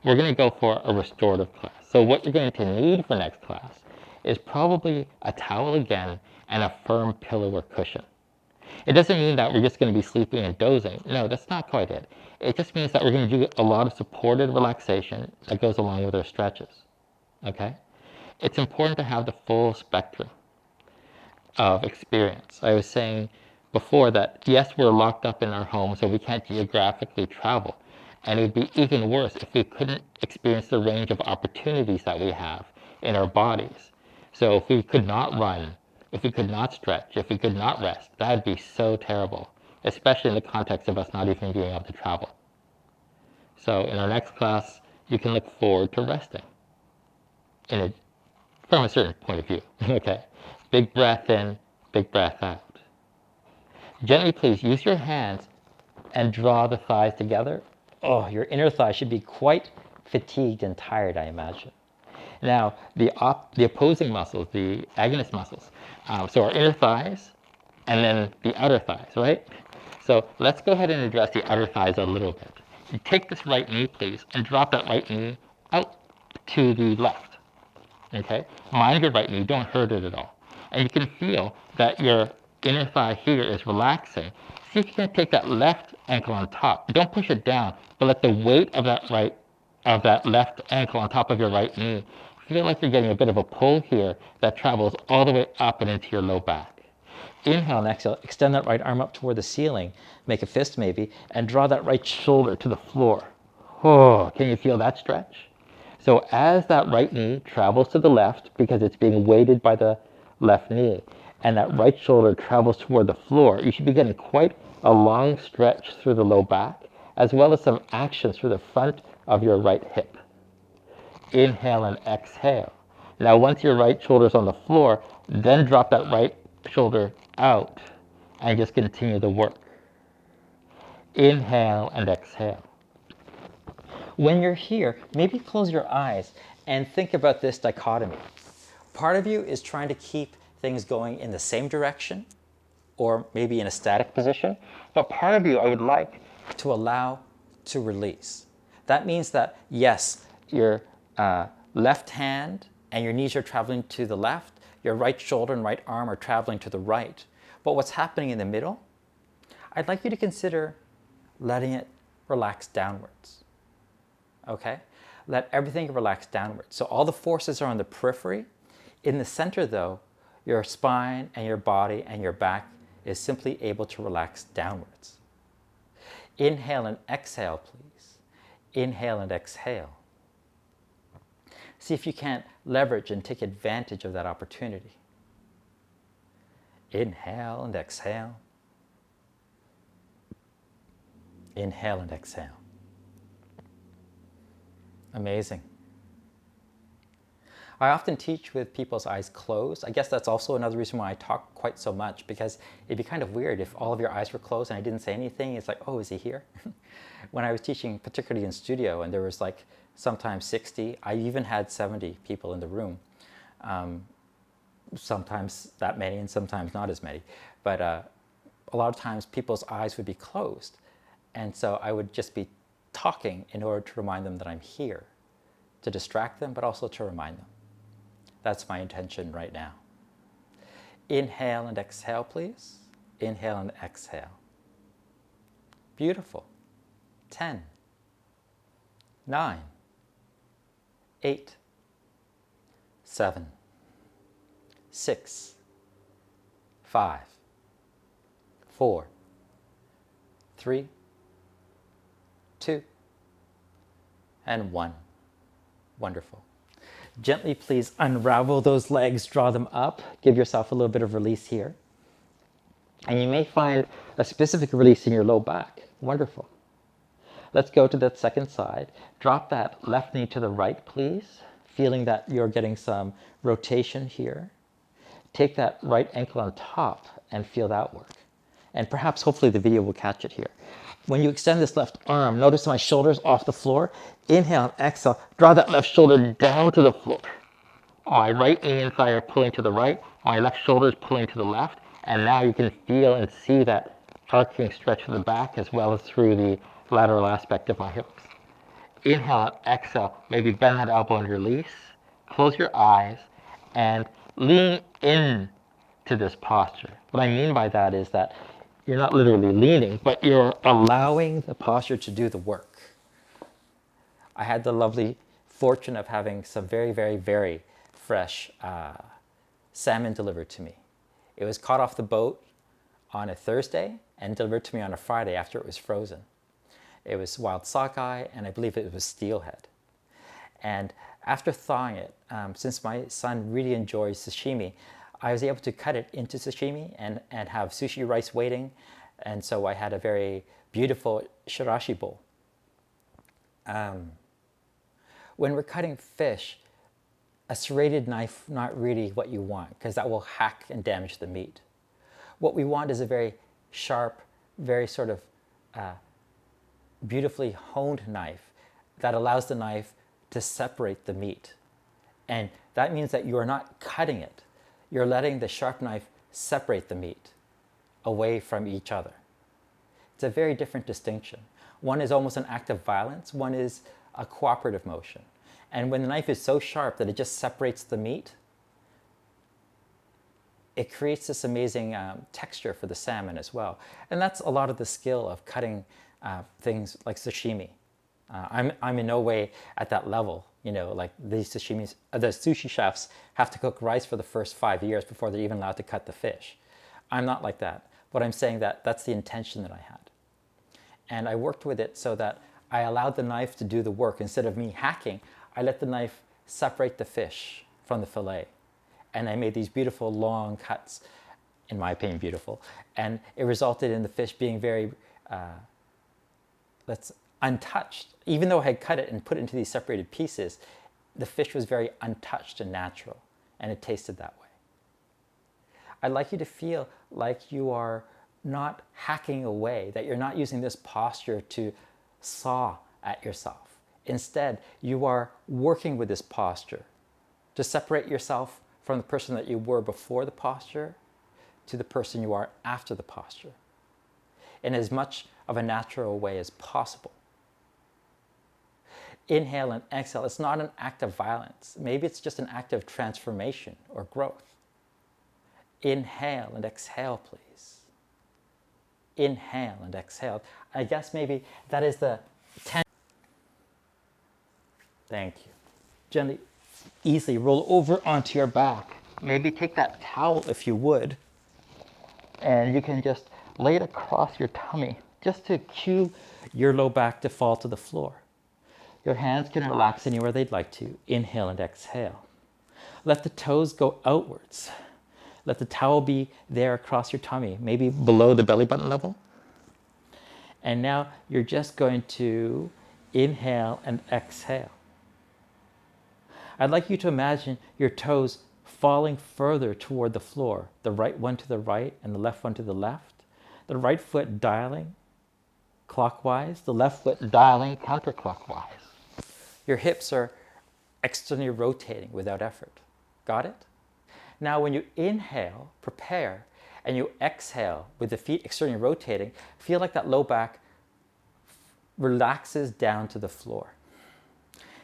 We're going to go for a restorative class. So what you're going to need for next class is probably a towel again and a firm pillow or cushion. It doesn't mean that we're just going to be sleeping and dozing. No, that's not quite it. It just means that we're going to do a lot of supported relaxation that goes along with our stretches. Okay? It's important to have the full spectrum of experience. I was saying before that, yes, we're locked up in our home, so we can't geographically travel. And it would be even worse if we couldn't experience the range of opportunities that we have in our bodies. So if we could not run, if we could not stretch, if we could not rest, that would be so terrible, especially in the context of us not even being able to travel. So in our next class, you can look forward to resting from a certain point of view. Okay? Big breath in, big breath out. Gently, please, use your hands and draw the thighs together. Oh, your inner thigh should be quite fatigued and tired, I imagine. Now, the opposing muscles, the agonist muscles, so our inner thighs and then the outer thighs, right? So let's go ahead and address the outer thighs a little bit. You take this right knee, please, and drop that right knee out to the left. Okay? Mind your right knee, don't hurt it at all. And you can feel that your inner thigh here is relaxing. See if you can take that left ankle on top. Don't push it down, but let the weight of that left ankle on top of your right knee feel like you're getting a bit of a pull here that travels all the way up and into your low back. Inhale and exhale, extend that right arm up toward the ceiling, make a fist maybe, and draw that right shoulder to the floor. Oh, can you feel that stretch? So as that right knee travels to the left, because it's being weighted by the left knee, and that right shoulder travels toward the floor, you should be getting quite a long stretch through the low back, as well as some action through the front of your right hip. Inhale and exhale. Now once your right shoulder's on the floor, then drop that right shoulder out and just continue the work. Inhale and exhale. When you're here, maybe close your eyes and think about this dichotomy. Part of you is trying to keep things going in the same direction, or maybe in a static position, But part of you I would like to allow to release. That means that, yes, your left hand and your knees are traveling to the left, your right shoulder and right arm are traveling to the right. But what's happening in the middle? I'd like you to consider letting it relax downwards. Okay? Let everything relax downwards. So all the forces are on the periphery. In the center, though, your spine and your body and your back is simply able to relax downwards. Inhale and exhale, please. Inhale and exhale. See if you can't leverage and take advantage of that opportunity. Inhale and exhale. Inhale and exhale. Amazing. I often teach with people's eyes closed. I guess that's also another reason why I talk quite so much, because it'd be kind of weird if all of your eyes were closed and I didn't say anything. It's like, oh, is he here? When I was teaching, particularly in studio, and there was like sometimes 60, I even had 70 people in the room. Sometimes that many and sometimes not as many. But a lot of times people's eyes would be closed. And so I would just be talking in order to remind them that I'm here, to distract them, but also to remind them. That's my intention right now. Inhale and exhale, please. Inhale and exhale. Beautiful. 10, 9, 8, 7, 6, 5, 4, 3, 2, and 1. Wonderful. Gently, please unravel those legs, draw them up, give yourself a little bit of release here. And you may find a specific release in your low back. Wonderful. Let's go to that second side. Drop that left knee to the right, please, feeling that you're getting some rotation here. Take that right ankle on top and feel that work. And perhaps, hopefully, the video will catch it here. When you extend this left arm, notice my shoulders off the floor. Inhale and exhale. Draw that left shoulder down to the floor. My right knee and thigh are pulling to the right. My left shoulder is pulling to the left. And now you can feel and see that arcing stretch of the back as well as through the lateral aspect of my hips. Inhale and exhale. Maybe bend that elbow and release. Close your eyes and lean in to this posture. What I mean by that is that you're not literally leaning, but you're allowing the posture to do the work. I had the lovely fortune of having some very, very, very fresh salmon delivered to me. It was caught off the boat on a Thursday and delivered to me on a Friday after it was frozen. It was wild sockeye, and I believe it was steelhead. And after thawing it, since my son really enjoys sashimi, I was able to cut it into sashimi and have sushi rice waiting. And so I had a very beautiful shirashi bowl. When we're cutting fish, a serrated knife, not really what you want, because that will hack and damage the meat. What we want is a very sharp, very sort of beautifully honed knife that allows the knife to separate the meat. And that means that you are not cutting it. You're letting the sharp knife separate the meat away from each other. It's a very different distinction. One is almost an act of violence, one is a cooperative motion. And when the knife is so sharp that it just separates the meat, it creates this amazing texture for the salmon as well. And that's a lot of the skill of cutting things like sashimi. I'm in no way at that level. You know, like these sashimis, the sushi chefs have to cook rice for the first 5 years before they're even allowed to cut the fish. I'm not like that, but I'm saying that that's the intention that I had. And I worked with it so that I allowed the knife to do the work. Instead of me hacking, I let the knife separate the fish from the fillet. And I made these beautiful long cuts, in my opinion, beautiful. And it resulted in the fish being very, untouched. Even though I had cut it and put it into these separated pieces, the fish was very untouched and natural, and it tasted that way. I'd like you to feel like you are not hacking away, that you're not using this posture to saw at yourself. Instead, you are working with this posture to separate yourself from the person that you were before the posture to the person you are after the posture in as much of a natural way as possible. Inhale and exhale. It's not an act of violence. Maybe it's just an act of transformation or growth. Inhale and exhale, please. Inhale and exhale. I guess maybe that is the 10. Thank you. Gently, easily roll over onto your back. Maybe take that towel if you would, and you can just lay it across your tummy just to cue your low back to fall to the floor. Your hands can relax anywhere they'd like to. Inhale and exhale. Let the toes go outwards. Let the towel be there across your tummy, maybe below the belly button level. And now you're just going to inhale and exhale. I'd like you to imagine your toes falling further toward the floor, the right one to the right and the left one to the left. The right foot dialing clockwise, the left foot dialing counterclockwise. Your hips are externally rotating without effort. Got it? Now when you inhale, prepare, and you exhale with the feet externally rotating, feel like that low back relaxes down to the floor.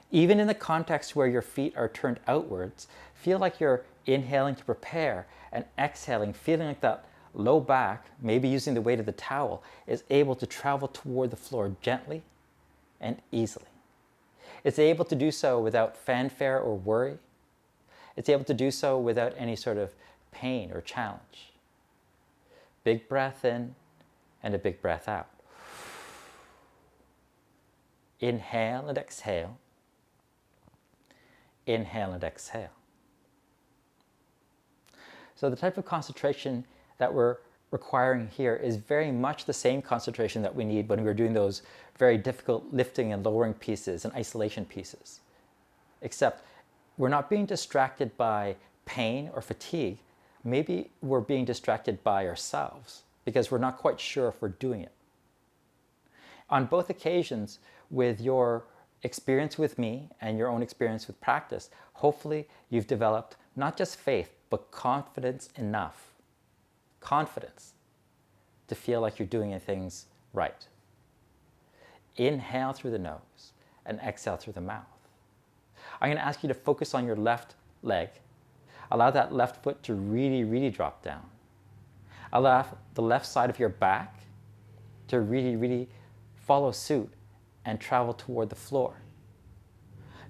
Even in the context where your feet are turned outwards, feel like you're inhaling to prepare and exhaling, feeling like that low back, maybe using the weight of the towel, is able to travel toward the floor gently and easily. It's able to do so without fanfare or worry. It's able to do so without any sort of pain or challenge. Big breath in and a big breath out. Inhale and exhale. Inhale and exhale. So the type of concentration that we're requiring here is very much the same concentration that we need when we're doing those very difficult lifting and lowering pieces and isolation pieces. Except we're not being distracted by pain or fatigue. Maybe we're being distracted by ourselves because we're not quite sure if we're doing it. On both occasions, with your experience with me and your own experience with practice, hopefully you've developed not just faith, but confidence enough. Confidence to feel like you're doing things right. Inhale through the nose and exhale through the mouth. I'm going to ask you to focus on your left leg. Allow that left foot to really, really drop down. Allow the left side of your back to really, really follow suit and travel toward the floor.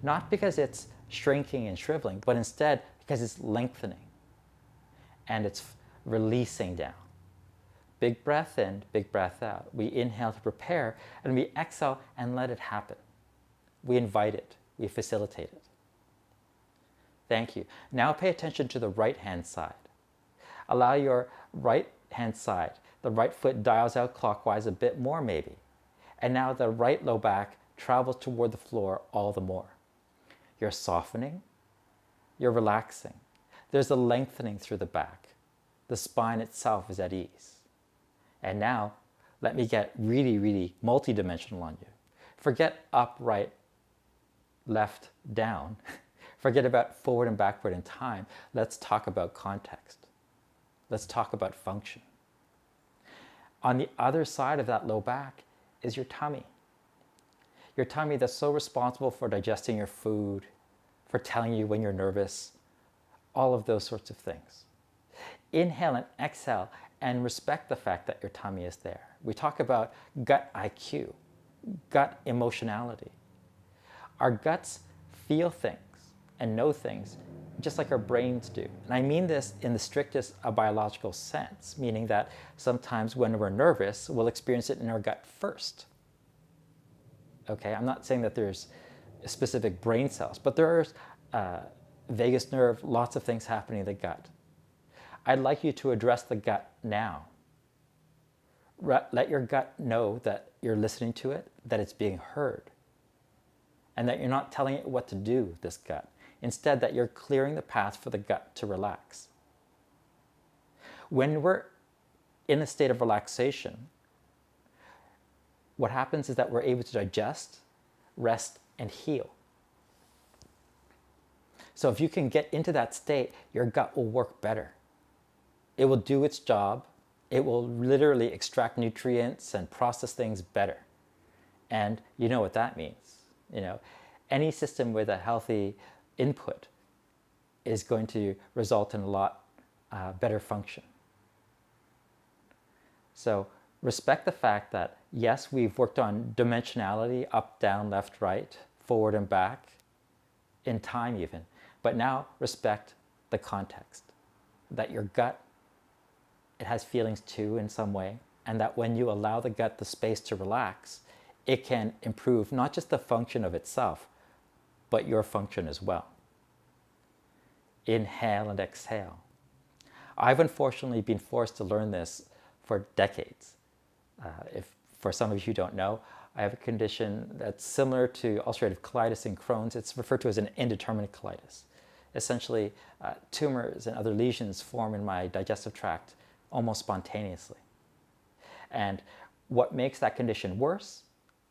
Not because it's shrinking and shriveling, but instead because it's lengthening and it's releasing down. Big breath in, big breath out. We inhale to prepare, and we exhale and let it happen. We invite it. We facilitate it. Thank you. Now pay attention to the right hand side. Allow your right hand side, the right foot dials out clockwise a bit more maybe. And now the right low back travels toward the floor all the more. You're softening, you're relaxing. There's a lengthening through the back. The spine itself is at ease. And now, let me get really, really multidimensional on you. Forget up, right, left, down. Forget about forward and backward in time. Let's talk about context. Let's talk about function. On the other side of that low back is your tummy. Your tummy that's so responsible for digesting your food, for telling you when you're nervous, all of those sorts of things. Inhale and exhale and respect the fact that your tummy is there. We talk about gut IQ, gut emotionality. Our guts feel things and know things just like our brains do. And I mean this in the strictest of biological sense, meaning that sometimes when we're nervous, we'll experience it in our gut first. Okay, I'm not saying that there's specific brain cells, but there's vagus nerve, lots of things happening in the gut. I'd like you to address the gut now. Let your gut know that you're listening to it, that it's being heard, and that you're not telling it what to do, this gut. Instead, that you're clearing the path for the gut to relax. When we're in a state of relaxation, what happens is that we're able to digest, rest, and heal. So if you can get into that state, your gut will work better. It will do its job. It will literally extract nutrients and process things better. And you know what that means. You know, any system with a healthy input is going to result in a lot better function. So respect the fact that, yes, we've worked on dimensionality, up, down, left, right, forward and back, in time even. But now respect the context, that your gut, it has feelings too in some way, and that when you allow the gut the space to relax, it can improve not just the function of itself, but your function as well. Inhale and exhale. I've unfortunately been forced to learn this for decades. If for some of you who don't know, I have a condition that's similar to ulcerative colitis and Crohn's. It's referred to as an indeterminate colitis. Essentially, tumors and other lesions form in my digestive tract almost spontaneously. And what makes that condition worse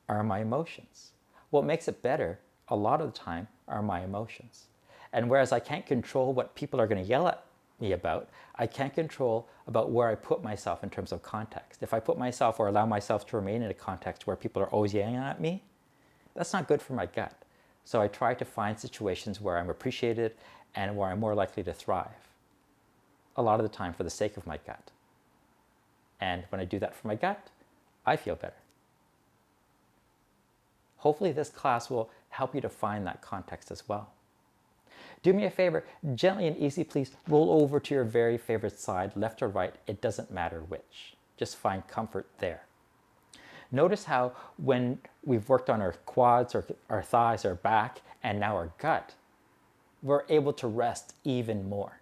are my emotions. What makes it better, a lot of the time, are my emotions. And whereas I can't control what people are going to yell at me about, I can't control about where I put myself in terms of context. If I put myself or allow myself to remain in a context where people are always yelling at me, that's not good for my gut. So I try to find situations where I'm appreciated and where I'm more likely to thrive. A lot of the time for the sake of my gut. And when I do that for my gut, I feel better. Hopefully this class will help you to find that context as well. Do me a favor, gently and easy, please roll over to your very favorite side, left or right, it doesn't matter which. Just find comfort there. Notice how when we've worked on our quads, or our thighs, our back, and now our gut, we're able to rest even more.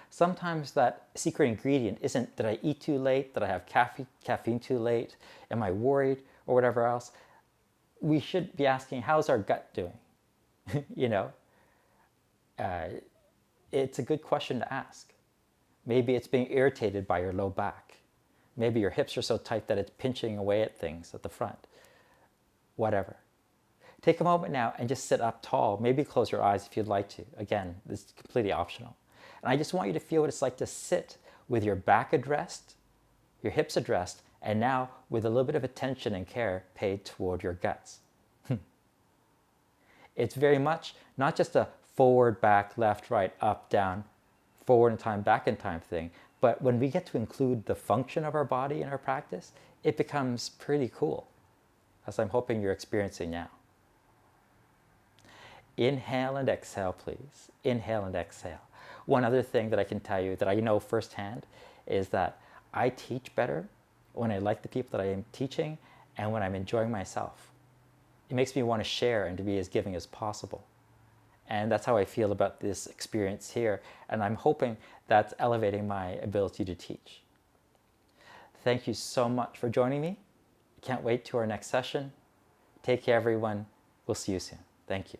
Sometimes that secret ingredient isn't, did I eat too late? Did I have caffeine too late? Am I worried? Or whatever else. We should be asking, how's our gut doing? You know? It's a good question to ask. Maybe it's being irritated by your low back. Maybe your hips are so tight that it's pinching away at things at the front. Whatever. Take a moment now and just sit up tall. Maybe close your eyes if you'd like to. Again, this is completely optional. And I just want you to feel what it's like to sit with your back addressed, your hips addressed, and now with a little bit of attention and care paid toward your guts. It's very much not just a forward, back, left, right, up, down, forward in time, back in time thing. But when we get to include the function of our body in our practice, it becomes pretty cool, as I'm hoping you're experiencing now. Inhale and exhale, please. Inhale and exhale. One other thing that I can tell you that I know firsthand is that I teach better when I like the people that I am teaching and when I'm enjoying myself. It makes me want to share and to be as giving as possible. And that's how I feel about this experience here. And I'm hoping that's elevating my ability to teach. Thank you so much for joining me. Can't wait to our next session. Take care, everyone. We'll see you soon. Thank you.